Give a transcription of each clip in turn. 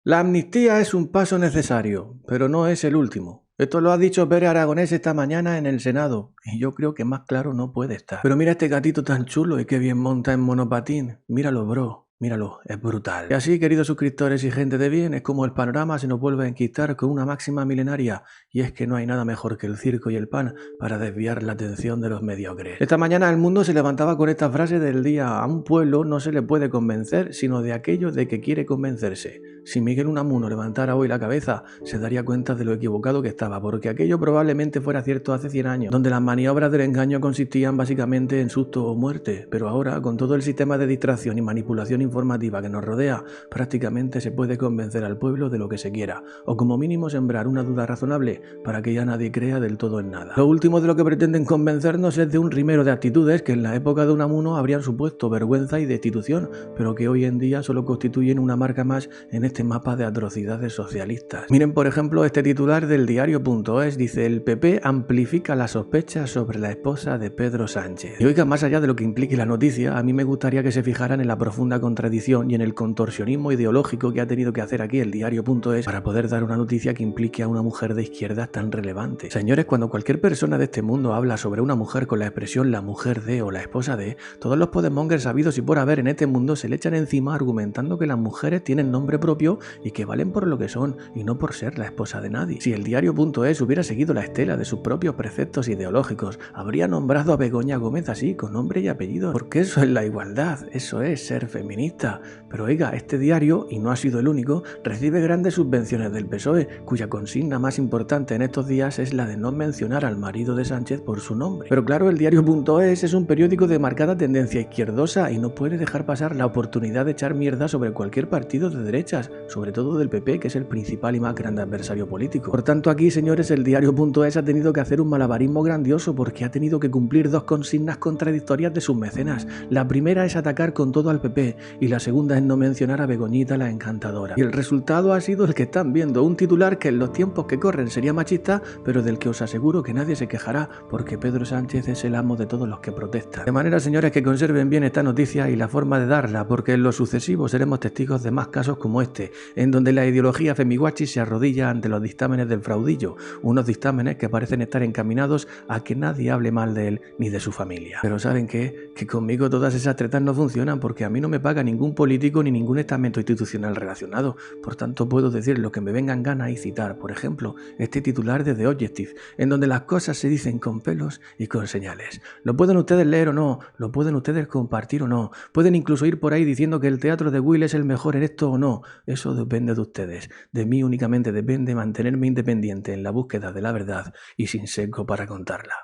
La amnistía es un paso necesario, pero no es el último. Esto lo ha dicho Pere Aragonés esta mañana en el Senado, y yo creo que más claro no puede estar. Pero mira este gatito tan chulo y qué bien monta en monopatín. Míralo, bro. Míralo, es brutal. Y así, queridos suscriptores y gente de bien, es como el panorama se nos vuelve a enquistar con una máxima milenaria, y es que no hay nada mejor que el circo y el pan para desviar la atención de los mediocres. Esta mañana el mundo se levantaba con esta frase del día: a un pueblo no se le puede convencer sino de aquello de que quiere convencerse. Si Miguel Unamuno levantara hoy la cabeza, se daría cuenta de lo equivocado que estaba, porque aquello probablemente fuera cierto hace 100 años, donde las maniobras del engaño consistían básicamente en susto o muerte, pero ahora, con todo el sistema de distracción y manipulación informativa que nos rodea, prácticamente se puede convencer al pueblo de lo que se quiera, o como mínimo sembrar una duda razonable para que ya nadie crea del todo en nada. Lo último de lo que pretenden convencernos es de un rimero de actitudes que en la época de Unamuno habrían supuesto vergüenza y destitución, pero que hoy en día solo constituyen una marca más en este mapa de atrocidades socialistas. Miren, por ejemplo, este titular del diario.es, dice: el PP amplifica las sospechas sobre la esposa de Pedro Sánchez. Y oiga, más allá de lo que implique la noticia, a mí me gustaría que se fijaran en la profunda contradicción y en el contorsionismo ideológico que ha tenido que hacer aquí el diario.es para poder dar una noticia que implique a una mujer de izquierdas tan relevante. Señores, cuando cualquier persona de este mundo habla sobre una mujer con la expresión la mujer de o la esposa de, todos los podemongers sabidos y por haber en este mundo se le echan encima argumentando que las mujeres tienen nombre propio y que valen por lo que son y no por ser la esposa de nadie. Si el diario.es hubiera seguido la estela de sus propios preceptos ideológicos, habría nombrado a Begoña Gómez así, con nombre y apellido, porque eso es la igualdad, eso es ser feminista. Pero oiga, este diario, y no ha sido el único, recibe grandes subvenciones del PSOE, cuya consigna más importante en estos días es la de no mencionar al marido de Sánchez por su nombre. Pero claro, el diario.es es un periódico de marcada tendencia izquierdosa y no puede dejar pasar la oportunidad de echar mierda sobre cualquier partido de derechas, sobre todo del PP, que es el principal y más grande adversario político. Por tanto, aquí, señores, el diario.es ha tenido que hacer un malabarismo grandioso porque ha tenido que cumplir dos consignas contradictorias de sus mecenas. La primera es atacar con todo al PP y la segunda es no mencionar a Begoñita la encantadora. Y el resultado ha sido el que están viendo, un titular que en los tiempos que corren sería machista, pero del que os aseguro que nadie se quejará porque Pedro Sánchez es el amo de todos los que protestan. De manera, señores, que conserven bien esta noticia y la forma de darla, porque en lo sucesivo seremos testigos de más casos como este, en donde la ideología femiguachi se arrodilla ante los dictámenes del fraudillo, unos dictámenes que parecen estar encaminados a que nadie hable mal de él ni de su familia. Pero ¿saben qué? Que conmigo todas esas tretas no funcionan porque a mí no me paga ningún político ni ningún estamento institucional relacionado, por tanto puedo decir lo que me venga en gana y citar, por ejemplo, este titular de The Objective, en donde las cosas se dicen con pelos y con señales. Lo pueden ustedes leer o no, lo pueden ustedes compartir o no, pueden incluso ir por ahí diciendo que el teatro de Will es el mejor en esto o no, eso depende de ustedes. De mí únicamente depende mantenerme independiente en la búsqueda de la verdad y sin sesgo para contarla.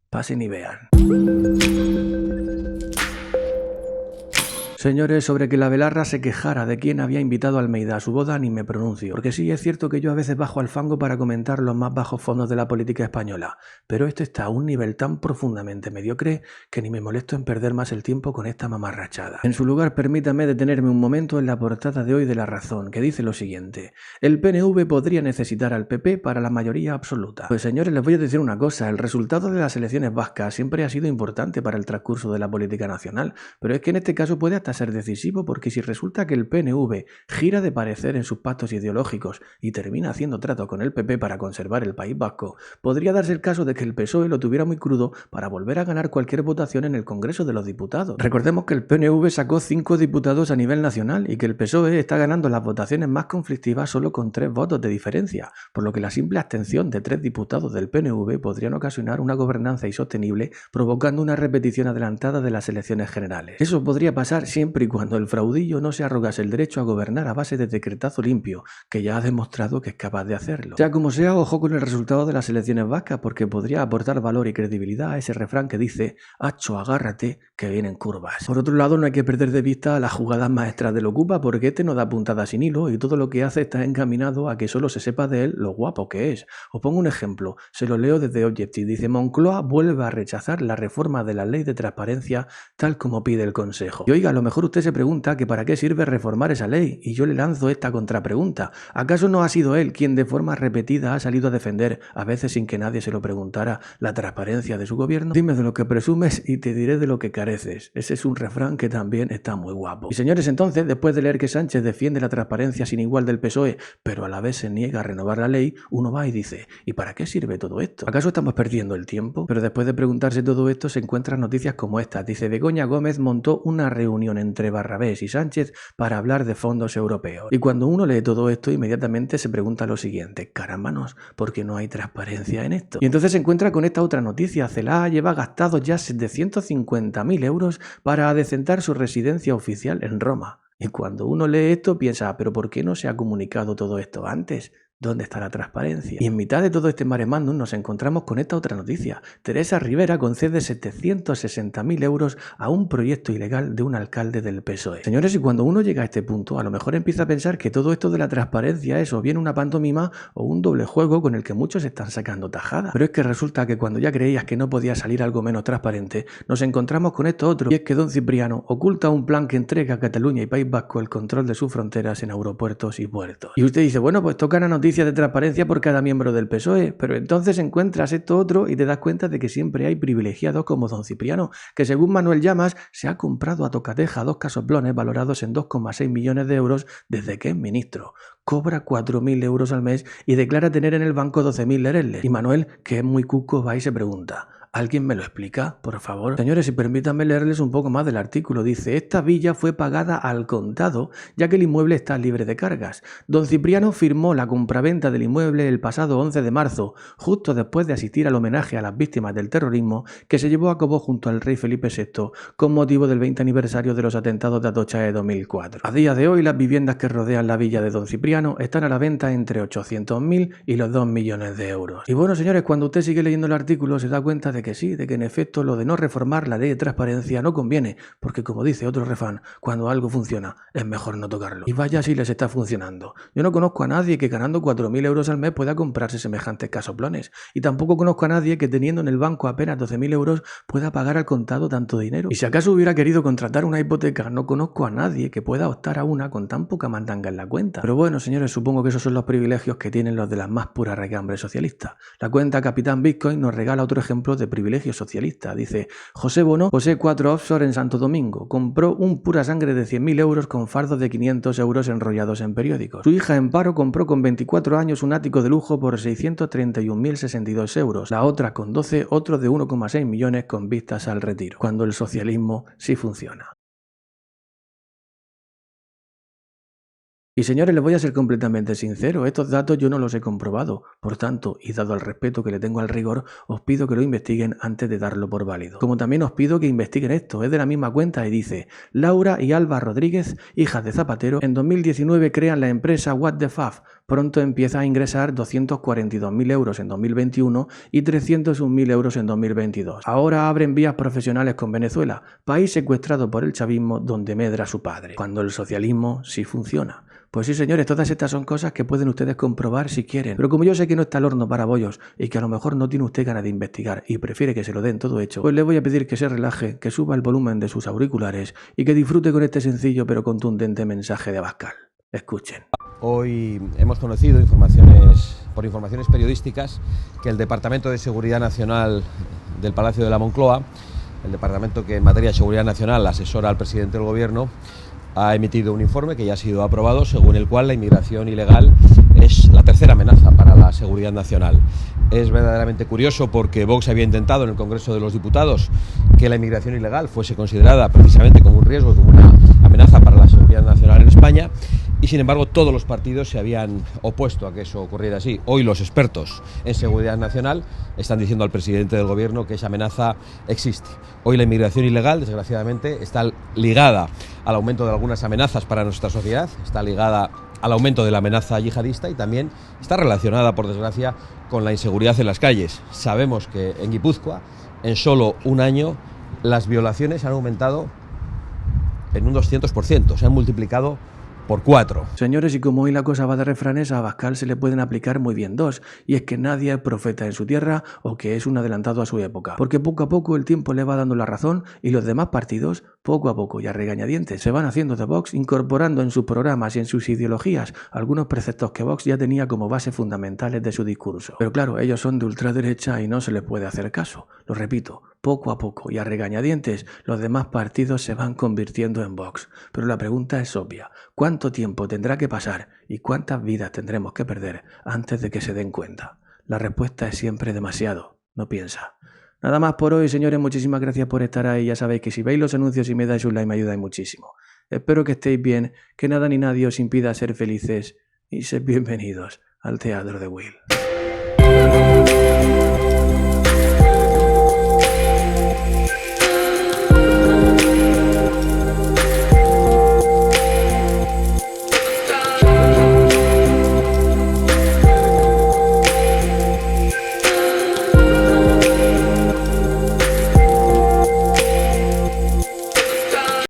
Pasen y vean. Señores, sobre que la Belarra se quejara de quién había invitado a Almeida a su boda ni me pronuncio, porque sí es cierto que yo a veces bajo al fango para comentar los más bajos fondos de la política española, pero esto está a un nivel tan profundamente mediocre que ni me molesto en perder más el tiempo con esta mamarrachada. En su lugar, permítame detenerme un momento en la portada de hoy de La Razón, que dice lo siguiente: el PNV podría necesitar al PP para la mayoría absoluta. Pues señores, les voy a decir una cosa, el resultado de las elecciones vascas siempre ha sido importante para el transcurso de la política nacional, pero es que en este caso puede hasta ser decisivo, porque si resulta que el PNV gira de parecer en sus pactos ideológicos y termina haciendo trato con el PP para conservar el País Vasco, podría darse el caso de que el PSOE lo tuviera muy crudo para volver a ganar cualquier votación en el Congreso de los Diputados. Recordemos que el PNV sacó 5 diputados a nivel nacional y que el PSOE está ganando las votaciones más conflictivas solo con 3 votos de diferencia, por lo que la simple abstención de 3 diputados del PNV podrían ocasionar una gobernanza insostenible, provocando una repetición adelantada de las elecciones generales. Eso podría pasar siempre y cuando el fraudillo no se arrogase el derecho a gobernar a base de decretazo limpio, que ya ha demostrado que es capaz de hacerlo. Sea como sea, ojo con el resultado de las elecciones vascas, porque podría aportar valor y credibilidad a ese refrán que dice: hacho, agárrate, que vienen curvas. Por otro lado, no hay que perder de vista las jugadas maestras del Ocupa, porque este no da puntada sin hilo y todo lo que hace está encaminado a que solo se sepa de él lo guapo que es. Os pongo un ejemplo, se lo leo desde Objective, dice: Moncloa vuelve a rechazar la reforma de la ley de transparencia tal como pide el Consejo. Y oiga, lo mejor usted se pregunta que para qué sirve reformar esa ley, y yo le lanzo esta contrapregunta. ¿Acaso no ha sido él quien de forma repetida ha salido a defender, a veces sin que nadie se lo preguntara, la transparencia de su gobierno? Dime de lo que presumes y te diré de lo que careces. Ese es un refrán que también está muy guapo. Y señores, entonces, después de leer que Sánchez defiende la transparencia sin igual del PSOE, pero a la vez se niega a renovar la ley, uno va y dice, ¿y para qué sirve todo esto? ¿Acaso estamos perdiendo el tiempo? Pero después de preguntarse todo esto se encuentran noticias como esta. Dice, Begoña Gómez montó una reunión entre Barrabés y Sánchez para hablar de fondos europeos. Y cuando uno lee todo esto, inmediatamente se pregunta lo siguiente, caramanos, ¿por qué no hay transparencia en esto? Y entonces se encuentra con esta otra noticia. Celá lleva gastados ya 750.000 euros para adecentar su residencia oficial en Roma. Y cuando uno lee esto piensa, ¿pero por qué no se ha comunicado todo esto antes? ¿Dónde está la transparencia? Y en mitad de todo este mare magnum nos encontramos con esta otra noticia. Teresa Rivera concede 760.000 euros a un proyecto ilegal de un alcalde del PSOE. Señores, y cuando uno llega a este punto, a lo mejor empieza a pensar que todo esto de la transparencia es o bien una pantomima o un doble juego con el que muchos están sacando tajada. Pero es que resulta que cuando ya creías que no podía salir algo menos transparente, nos encontramos con esto otro, y es que don Cipriano oculta un plan que entrega a Cataluña y País Vasco el control de sus fronteras en aeropuertos y puertos. Y usted dice, bueno, pues tocan a noticias de transparencia por cada miembro del PSOE, pero entonces encuentras esto otro y te das cuenta de que siempre hay privilegiados como don Cipriano, que según Manuel Llamas se ha comprado a tocateja 2 casoplones valorados en 2,6 millones de euros desde que es ministro. Cobra 4.000 euros al mes y declara tener en el banco 12.000 lereles. Y Manuel, que es muy cuco, va y se pregunta, ¿alguien me lo explica, por favor? Señores, y permítanme leerles un poco más del artículo. Dice, esta villa fue pagada al contado, ya que el inmueble está libre de cargas. Don Cipriano firmó la compraventa del inmueble el pasado 11 de marzo, justo después de asistir al homenaje a las víctimas del terrorismo que se llevó a cabo junto al rey Felipe VI con motivo del 20 aniversario de los atentados de Atocha de 2004. A día de hoy, las viviendas que rodean la villa de Don Cipriano están a la venta entre 800.000 y los 2 millones de euros. Y bueno, señores, cuando usted sigue leyendo el artículo se da cuenta de que sí, de que en efecto lo de no reformar la ley de transparencia no conviene, porque como dice otro refrán, cuando algo funciona es mejor no tocarlo. Y vaya si les está funcionando. Yo no conozco a nadie que ganando 4.000 euros al mes pueda comprarse semejantes casoplones, y tampoco conozco a nadie que teniendo en el banco apenas 12.000 euros pueda pagar al contado tanto dinero. Y si acaso hubiera querido contratar una hipoteca, no conozco a nadie que pueda optar a una con tan poca mandanga en la cuenta. Pero bueno, señores, supongo que esos son los privilegios que tienen los de las más puras recambres socialistas. La cuenta Capitán Bitcoin nos regala otro ejemplo de privilegio socialista. Dice, José Bono posee 4 offshore en Santo Domingo. Compró un pura sangre de 100.000 euros con fardos de 500 euros enrollados en periódicos. Su hija Amparo compró con 24 años un ático de lujo por 631.062 euros. La otra con 12, otro de 1,6 millones con vistas al retiro. Cuando el socialismo sí funciona. Y señores, les voy a ser completamente sincero, estos datos yo no los he comprobado, por tanto, y dado el respeto que le tengo al rigor, os pido que lo investiguen antes de darlo por válido. Como también os pido que investiguen esto, es de la misma cuenta y dice, Laura y Alba Rodríguez, hijas de Zapatero, en 2019 crean la empresa What the Fuck, pronto empieza a ingresar 242.000 euros en 2021 y 301.000 euros en 2022. Ahora abren vías profesionales con Venezuela, país secuestrado por el chavismo donde medra su padre, cuando el socialismo sí funciona. Pues sí, señores, todas estas son cosas que pueden ustedes comprobar si quieren. Pero como yo sé que no está el horno para bollos y que a lo mejor no tiene usted ganas de investigar y prefiere que se lo den todo hecho, pues le voy a pedir que se relaje, que suba el volumen de sus auriculares y que disfrute con este sencillo pero contundente mensaje de Abascal. Escuchen. Hoy hemos conocido por informaciones periodísticas que el Departamento de Seguridad Nacional del Palacio de la Moncloa, el departamento que en materia de seguridad nacional asesora al presidente del Gobierno, ha emitido un informe que ya ha sido aprobado, según el cual la inmigración ilegal es la tercera amenaza para la seguridad nacional. Es verdaderamente curioso porque Vox había intentado en el Congreso de los Diputados que la inmigración ilegal fuese considerada precisamente como un riesgo, como una amenaza para la seguridad nacional en España, y sin embargo todos los partidos se habían opuesto a que eso ocurriera así. Hoy los expertos en seguridad nacional están diciendo al presidente del Gobierno que esa amenaza existe. Hoy la inmigración ilegal, desgraciadamente, está ligada al aumento de algunas amenazas para nuestra sociedad, está ligada al aumento de la amenaza yihadista y también está relacionada, por desgracia, con la inseguridad en las calles. Sabemos que en Guipúzcoa, en solo un año, las violaciones han aumentado en un 200%, se han multiplicado por 4. Señores, y como hoy la cosa va de refranes, a Abascal se le pueden aplicar muy bien dos, y es que nadie es profeta en su tierra o que es un adelantado a su época, porque poco a poco el tiempo le va dando la razón y los demás partidos, poco a poco y a regañadientes, se van haciendo de Vox, incorporando en sus programas y en sus ideologías algunos preceptos que Vox ya tenía como bases fundamentales de su discurso. Pero claro, ellos son de ultraderecha y no se les puede hacer caso. Lo repito, poco a poco y a regañadientes, los demás partidos se van convirtiendo en Vox. Pero la pregunta es obvia: ¿cuánto tiempo tendrá que pasar y cuántas vidas tendremos que perder antes de que se den cuenta? La respuesta es siempre demasiado, ¿no piensa? Nada más por hoy, señores, muchísimas gracias por estar ahí. Ya sabéis que si veis los anuncios y me dais un like me ayudáis muchísimo. Espero que estéis bien, que nada ni nadie os impida ser felices y sed bienvenidos al Teatro de Will.